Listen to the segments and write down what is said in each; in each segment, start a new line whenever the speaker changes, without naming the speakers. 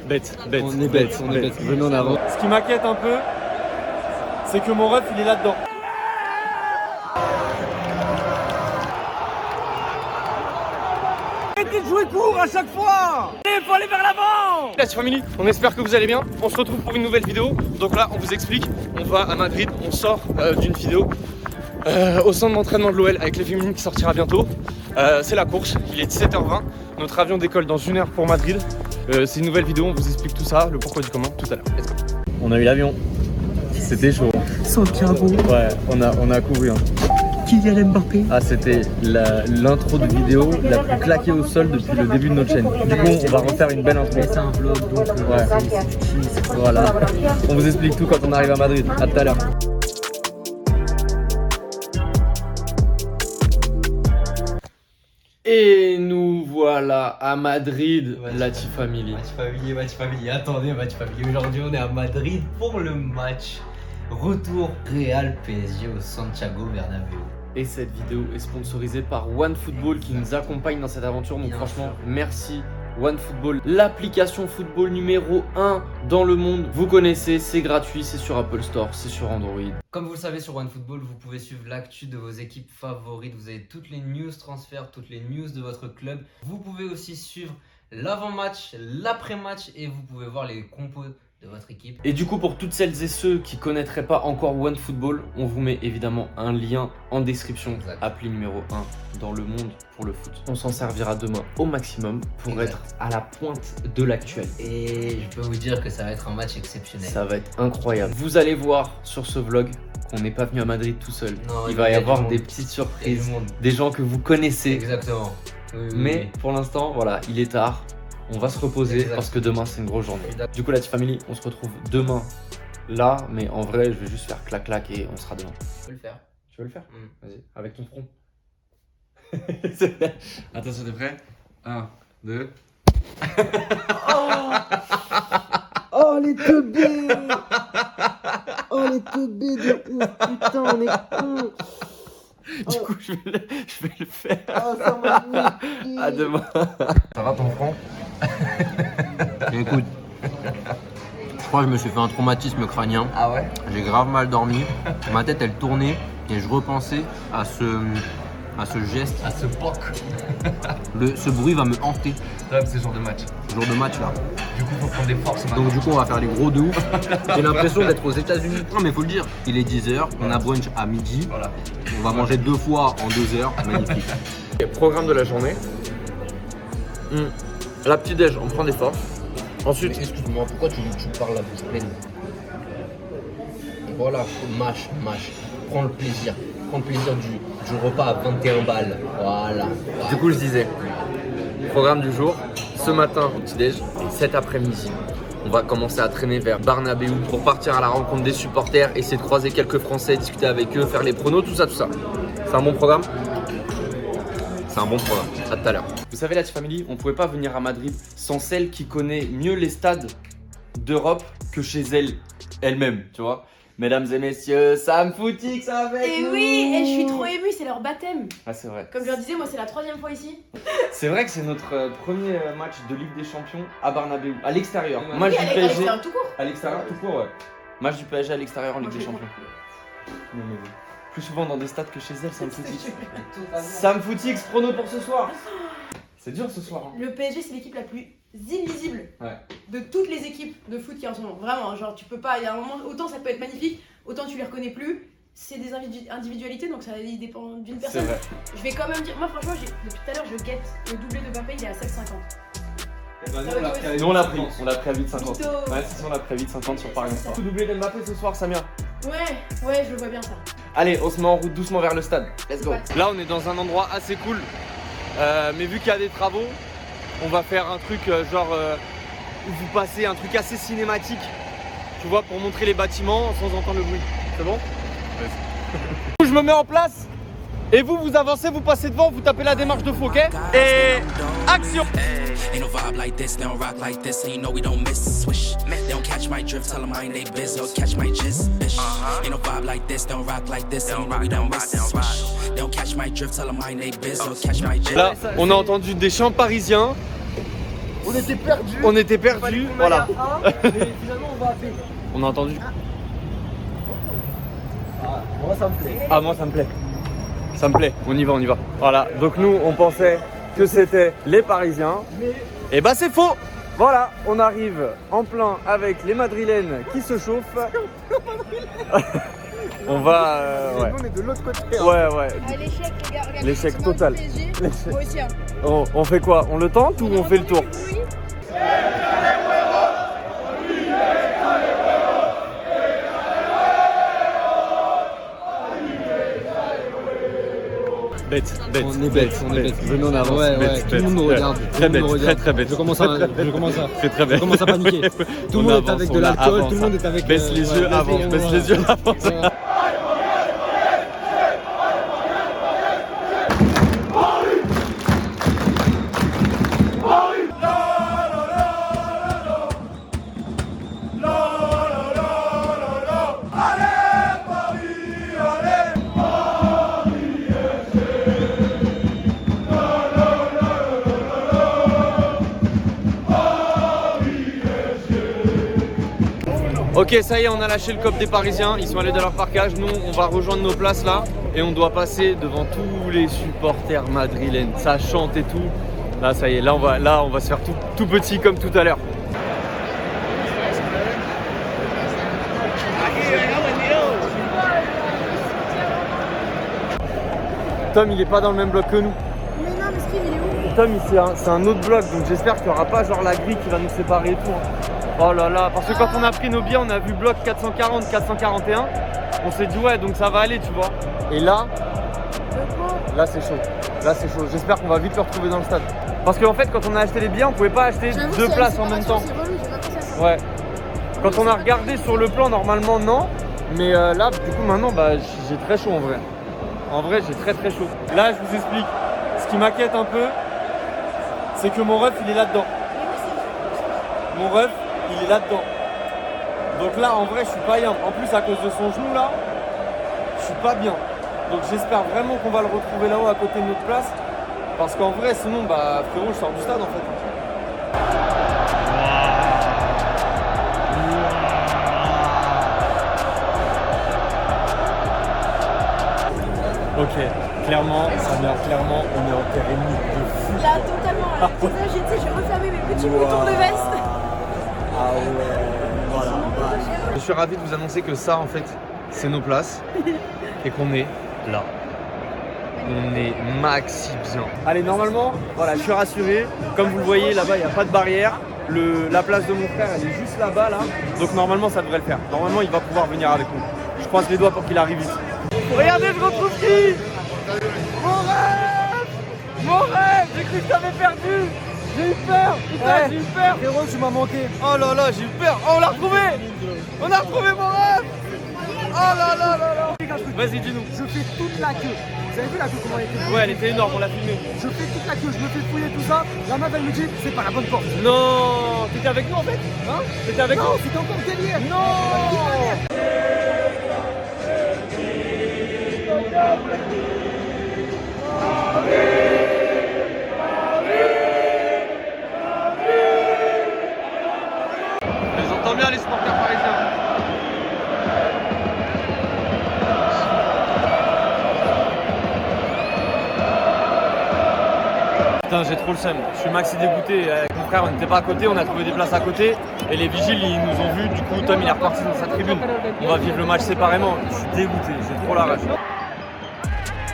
Bête.
On est bête. Venez en avant.
Ce qui m'inquiète un peu, c'est que mon ref il est là-dedans. Arrêtez de jouer court à chaque fois. Il faut aller vers l'avant. La famille, on espère que vous allez bien. On se retrouve pour une nouvelle vidéo. Donc là, on vous explique, on va à Madrid, on sort d'une vidéo au centre d'entraînement de l'OL avec les féminines qui sortira bientôt. C'est la course, il est 17h20. Notre avion décolle dans 1 heure pour Madrid. C'est une nouvelle vidéo, on vous explique tout ça, le pourquoi du comment, tout à l'heure. Let's go.
On a eu l'avion. C'était chaud.
Santiago.
Ouais, on a couru. Hein.
Kylian Mbappé.
Ah, c'était l'intro de vidéo la plus claquée au sol depuis le début de notre chaîne. Du coup, on va refaire une belle intro.
C'est un vlog, donc
ouais. Voilà. On vous explique tout quand on arrive à Madrid. À tout à l'heure. Et nous voilà à Madrid, Lati Family.
Match family. Attendez, match family. Aujourd'hui, on est à Madrid pour le match retour Real PSG au Santiago Bernabéu.
Et cette vidéo est sponsorisée par OneFootball qui nous accompagne dans cette aventure. Donc franchement, merci OneFootball, l'application football numéro 1 dans le monde. Vous connaissez, c'est gratuit, c'est sur Apple Store, c'est sur Android.
Comme vous le savez, sur OneFootball, vous pouvez suivre l'actu de vos équipes favorites. Vous avez toutes les news transferts, toutes les news de votre club. Vous pouvez aussi suivre l'avant-match, l'après-match et vous pouvez voir les compos de votre équipe.
Et du coup, pour toutes celles et ceux qui connaîtraient pas encore OneFootball, on vous met évidemment un lien en description.
Exact.
Appli numéro 1 dans le monde pour le foot. On s'en servira demain au maximum pour
Exact.
être à la pointe de l'actualité.
Et je peux vous dire que ça va être un match exceptionnel.
Ça va être incroyable. Vous allez voir sur ce vlog qu'on n'est pas venu à Madrid tout seul.
Non,
il va y avoir
du monde.
des petites
Il y a
surprises,
du monde.
des gens que vous connaissez.
Exactement. Oui,
Mais pour l'instant, voilà, il est tard. On va se reposer
Exact.
parce que demain c'est une grosse journée.
Exact.
Du coup, la Family, on se retrouve demain là, mais en vrai, je vais juste faire clac-clac et on sera demain.
Je peux le faire.
Tu veux le faire? Vas-y, avec ton front.
Attention, t'es prêt? 1, 2.
Oh les teubés. Oh les teubés de ouf. Putain, on est cons.
Du coup, je vais le faire.
Oh, ça m'a niqué.
À demain.
Ça va ton front? Écoute, je crois que je me suis fait un traumatisme crânien.
Ah ouais?
J'ai grave mal dormi. Ma tête elle tournait et je repensais à ce geste.
À ce poc.
Ce bruit va me hanter.
Là, c'est ce genre de match.
Jour de match là.
Du coup, faut prendre des forces maintenant.
Donc du coup on va faire les gros de ouf. J'ai l'impression d'être aux États-Unis. Non mais faut le dire, il est 10h, on a brunch à midi.
Voilà.
On va manger 2 fois en 2 heures. Magnifique.
Programme de la journée. La petite déj, on prend des forces. Ensuite,
Excuse-moi, pourquoi tu parles la bouche pleine? Voilà, mâche. Prends le plaisir. Prends le plaisir du repas à 21 balles. Voilà.
du coup, je disais, programme du jour. Ce matin, au petit déj, et cet après-midi, on va commencer à traîner vers Bernabéu pour partir à la rencontre des supporters, essayer de croiser quelques Français, discuter avec eux, faire les pronos, tout ça. C'est un bon programme? C'est un bon programme. À tout à l'heure. Vous savez, la Family, on pouvait pas venir à Madrid sans celle qui connaît mieux les stades d'Europe que chez elle-même, tu vois. Mesdames et messieurs, Sam Footix avec
Et
nous.
oui, et je suis trop émue, c'est leur baptême.
Ah, c'est vrai.
Comme je leur disais, moi c'est la 3e fois ici.
C'est vrai que c'est notre premier match de Ligue des Champions à Bernabéu, à l'extérieur.
Ouais.
Match
Oui,
du
elle est
PSG
tout court.
à l'extérieur, tout court, ouais. Match du PSG à l'extérieur en Ligue
Moi,
des
je
Champions. Non, mais plus souvent dans des stades que chez elle, Sam Footix.
Totalement.
Sam Footix, prono pour ce soir. C'est dur ce soir. Hein.
Le PSG, c'est l'équipe la plus illisible
Ouais.
de toutes les équipes de foot qui en sont. Vraiment, genre tu peux pas, il y a un moment, autant ça peut être magnifique, autant tu les reconnais plus. C'est des individualités, donc ça il dépend d'une
C'est
personne.
vrai.
Je vais quand même dire, moi franchement, depuis tout à l'heure, je guette le doublé de Mbappé, il est à 7,50.
Nous on l'a pris à 8,50.
Mytho.
Ouais, c'est ça, on l'a pris à 8,50 sur Paris. Tout doublé d'Mbappé ce soir, Samia.
Ouais, je le vois bien ça.
Allez, on se met en route doucement vers le stade. Let's go.
Ouais.
Là, on est dans un endroit assez cool. Mais vu qu'il y a des travaux, on va faire un truc où vous passez un truc assez cinématique. Tu vois, pour montrer les bâtiments sans entendre le bruit. C'est bon? Vas-y. Je me mets en place. Et vous avancez, vous passez devant, vous tapez la démarche de faux, ok? Et action!
Ain't no vibe like this, they don't rock like this, and you know we don't miss. Swish, they don't catch my drift, tell them I ain't they biz, they'll catch my gist. Bish. Ain't no vibe like this, they don't rock like this, and you know we don't miss. Swish, they don't catch my drift, tell them I ain't they biz, they'll catch my gist.
Là, on a entendu des chants parisiens.
On était perdus.
On était perdus, voilà.
Et finalement, on va appeler.
On a entendu.
Moi, ça me plaît.
Ah, moi ça me plaît. Ça me plaît, on y va, on y va. Voilà, donc nous on pensait que c'était les Parisiens. Et bah c'est faux. Voilà, on arrive en plein avec les Madrilènes qui se chauffent. On va... ouais.
On est de l'autre côté. Hein.
Ouais, ouais.
L'échec, les gars, regardez.
L'échec total.
PSG, moi aussi, hein.
On fait quoi? On le tente ou on fait le tour? Bête, bête.
On est bête, on est bête.
Venez en avance.
Ouais,
bête,
ouais. Tout
bête.
le monde nous regarde.
Très bête, très bête.
Je commence à paniquer. Tout le
On
monde
avance,
est avec
on
de l'alcool,
avance,
tout le monde est avec.
Baisse les yeux, avance, baisse les yeux, avance. Ok, ça y est, on a lâché le cop des Parisiens, ils sont allés dans leur parkage, nous on va rejoindre nos places là et on doit passer devant tous les supporters madrilènes, ça chante et tout. Là ça y est, là on va se faire tout petit comme tout à l'heure. Tom il est pas dans le même bloc que nous.
Mais non, mais Steve, il est où?
Tom c'est un autre bloc, donc j'espère qu'il n'y aura pas genre la grille qui va nous séparer et tout. Hein. Oh là là, parce que quand on a pris nos billets, on a vu bloc 440, 441. On s'est dit ouais, donc ça va aller, tu vois. Et là c'est chaud. Là c'est chaud. J'espère qu'on va vite le retrouver dans le stade. Parce qu'en fait, quand on a acheté les billets, on pouvait pas acheter deux places en même temps. Ouais. Quand on a regardé sur le plan, normalement non. Mais là, du coup, maintenant, bah, j'ai très chaud en vrai. En vrai, j'ai très chaud. Là, je vous explique. Ce qui m'inquiète un peu, c'est que mon ref, il est là-dedans. Mon ref, il est là-dedans. Donc là, en vrai, je suis pas bien. En plus, à cause de son genou là, je suis pas bien. Donc j'espère vraiment qu'on va le retrouver là-haut à côté de notre place. Parce qu'en vrai, sinon, bah frérot, je sors du stade en fait. Ok, clairement, clairement, on est en terre ennemi de fou.
Là, totalement. Là. C'est ça, j'ai refermé mes petits boutons de veste.
Ah ouais, voilà. Je suis ravi de vous annoncer que ça, en fait, c'est nos places et qu'on est là. On est maxi bien. Allez, normalement, voilà, je suis rassuré. Comme vous le voyez, là-bas, il n'y a pas de barrière. La place de mon frère, elle est juste là-bas, là. Donc normalement, ça devrait le faire. Normalement, il va pouvoir venir avec nous. Je croise les doigts pour qu'il arrive vite. Regardez, je retrouve qui? Mon rêve! Mon rêve! J'ai cru que t'avais perdu! J'ai eu peur! Putain, j'ai eu peur!
Frérot, tu m'as manqué.
Oh là là, j'ai eu peur! Oh, on l'a retrouvé! On a retrouvé mon rêve! Oh là là là là! Vas-y, dis-nous.
Je fais toute la queue. Vous avez vu la queue comment elle était?
Ouais, elle était énorme, on l'a filmé.
Je fais toute la queue, je me fais fouiller tout ça. La meuf elle me dit c'est pas la bonne porte.
Non! T'étais avec nous en fait?
Hein?
T'étais avec
Non,
nous?
c'était encore délire.
Non! Je les entends bien les supporters parisiens. Putain, j'ai trop le seum. Je suis maxi dégoûté. Avec mon frère, on n'était pas à côté, on a trouvé des places à côté. Et les vigiles, ils nous ont vus. Du coup, Tom, il est reparti dans sa tribune. On va vivre le match séparément. Je suis dégoûté, j'ai trop la rage.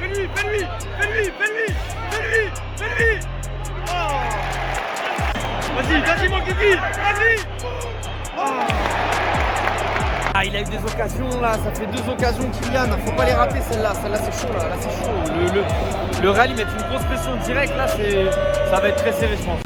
Fais-lui, fais-lui, fais-lui, fais-lui, fais-lui, fais-lui. Vas-y, vas-y, mon kiki, vas-y. Ah, il a eu des occasions là, ça fait 2 occasions Kylian, faut pas les rater celle-là c'est chaud là c'est chaud. Le Real ils mettent une grosse pression directe là, ça va être très serré je pense.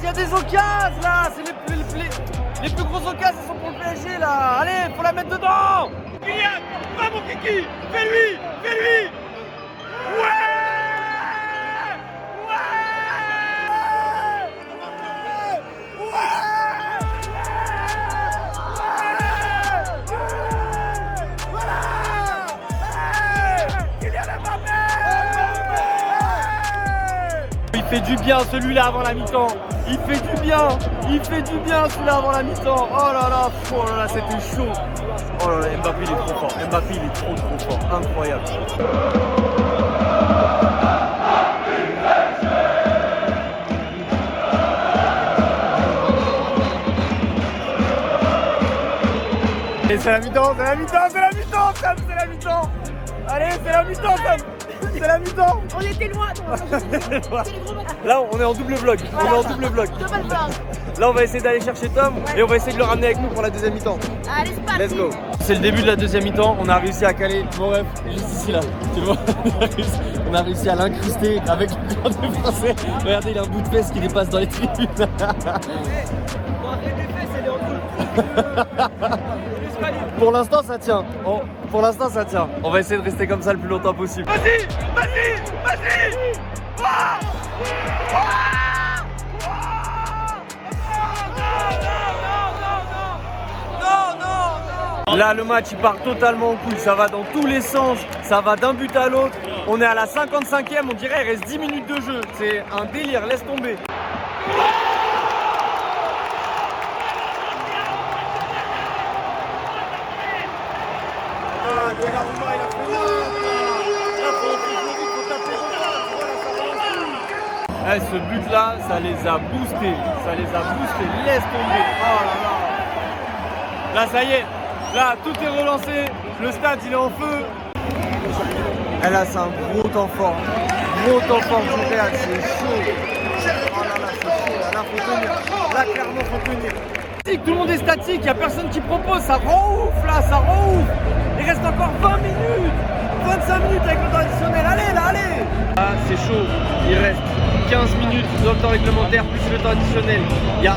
Il y a des occasions là, c'est les plus grosses occasions sont pour le PSG là. Allez, faut la mettre dedans. Kylian, va mon kiki, fais-lui, fais-lui. Ouais, ouais, ouais. fait du bien celui-là avant la mi-temps. Il fait du bien celui-là avant la mi-temps. Oh là là, c'était chaud. Oh là là, Mbappé il est trop fort. Mbappé il est trop fort. Incroyable. Et c'est la mi-temps, Sam, c'est la mi-temps. Allez, c'est la mi-temps, Sam. C'est la mi-temps.
On était loin.
Là, on est en double vlog. Là, on va essayer d'aller chercher Tom et on va essayer de le ramener avec nous pour la deuxième mi-temps.
Allez, c'est parti.
Let's go. C'est le début de la deuxième mi-temps. On a réussi à caler mon ref juste ici là. Tu le vois? On a réussi à l'incruster avec le grand de français. Regardez, il a un bout de fesse qui dépasse dans les tribunes. Pour l'instant, ça tient. On va essayer de rester comme ça le plus longtemps possible. Vas-y. Là, le match il part totalement en couille. Ça va dans tous les sens. Ça va d'un but à l'autre. On est à la 55e. On dirait il reste 10 minutes de jeu. C'est un délire. Laisse tomber. Ce but là, ça les a boostés. Laisse tomber. Oh là là. Là, ça y est. Là, tout est relancé. Le stade, il est en feu. Et là, c'est un gros temps fort. Du Real, c'est chaud. Oh là là, c'est chaud. Là, faut tenir. Là, clairement, faut tenir. Tout le monde est statique. Il n'y a personne qui propose. Ça rend ouf, là. Il reste encore 20 minutes. 25 minutes avec le temps additionnel. Allez, là, allez. Ah, c'est chaud. Il reste 15 minutes dans le temps réglementaire plus le temps additionnel. Il y a 1-1.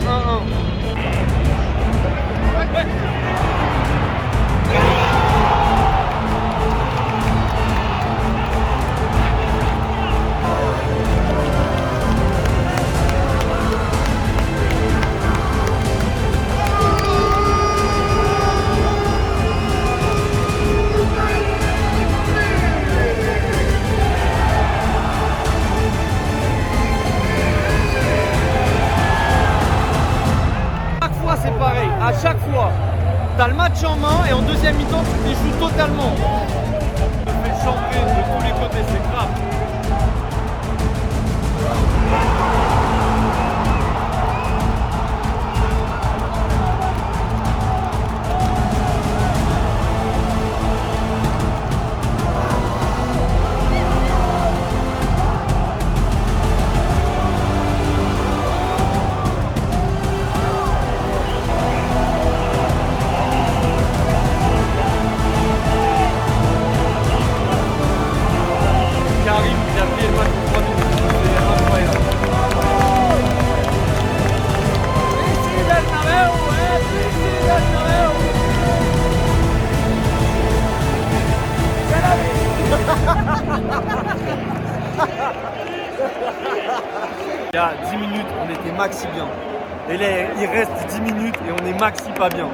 C'est pareil, à chaque fois, t'as le match en main et en deuxième mi-temps tu déjoues totalement. Tu te fais champer de tous les côtés, c'est grave. Il y a 10 minutes, on était maxi bien. Et là, il reste 10 minutes et on est maxi pas bien.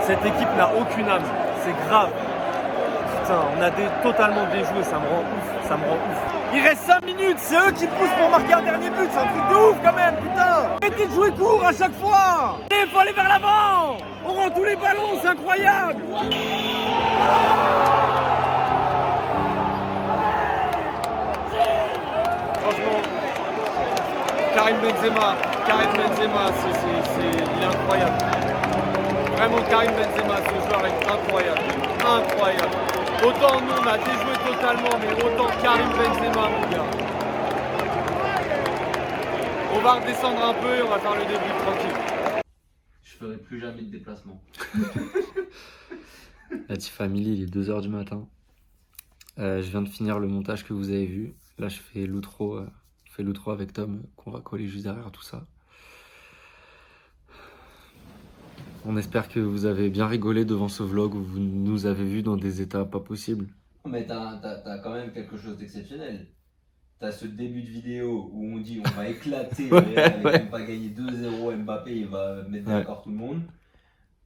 Cette équipe n'a aucune âme. C'est grave. Putain, on a totalement déjoué. Ça me rend ouf. Il reste 5 minutes. C'est eux qui poussent pour marquer un dernier but. C'est un truc de ouf quand même, putain. Arrêtez de jouer court à chaque fois. Il faut aller vers l'avant. On rend tous les ballons. C'est incroyable. Franchement, Karim Benzema, il est incroyable. Vraiment, Karim Benzema, ce joueur est incroyable. Autant nous, on a déjoué totalement, mais autant Karim Benzema, mon gars. On va redescendre un peu et on va faire le début tranquille.
Je ferai plus jamais de déplacement.
La Team Family, il est 2h du matin. Je viens de finir le montage que vous avez vu. Là, je fais l'outro avec Tom, qu'on va coller juste derrière tout ça. On espère que vous avez bien rigolé devant ce vlog où vous nous avez vus dans des états pas possibles.
Mais t'as quand même quelque chose d'exceptionnel. T'as ce début de vidéo où on dit on va éclater le Real, on va gagner 2-0, Mbappé il va mettre d'accord tout le monde.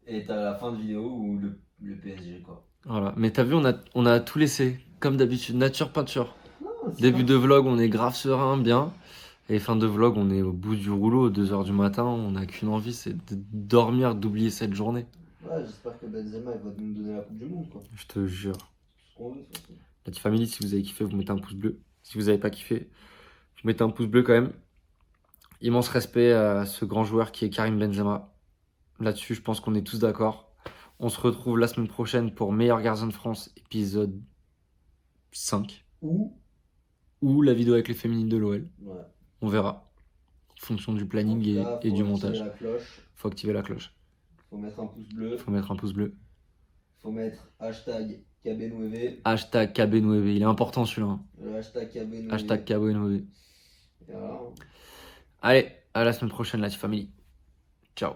Et t'as la fin de vidéo où le PSG quoi.
Voilà, mais t'as vu, on a tout laissé, comme d'habitude, nature peinture. Début de vlog, on est grave serein, bien. Et fin de vlog, on est au bout du rouleau, 2h du matin, on n'a qu'une envie, c'est de dormir, d'oublier cette journée.
Ouais, j'espère que Benzema il va nous donner la Coupe du Monde, quoi.
Je te jure.
C'est ce qu'on veut, de toute façon.
La petite famille, si vous avez kiffé, vous mettez un pouce bleu. Si vous n'avez pas kiffé, vous mettez un pouce bleu quand même. Immense respect à ce grand joueur qui est Karim Benzema. Là-dessus, je pense qu'on est tous d'accord. On se retrouve la semaine prochaine pour Meilleur Gardien de France, épisode 5. Ou la vidéo avec les féminines de l'OL.
Ouais.
On verra. En fonction du planning et du montage. Faut activer la cloche.
Faut mettre un pouce bleu.
Faut mettre un pouce bleu.
Faut mettre hashtag KB9.
Hashtag KB9. Il est important celui-là. Hein.
Le hashtag KB9.
Hashtag KB9.
Voilà.
Allez, à la semaine prochaine, la famille. Ciao.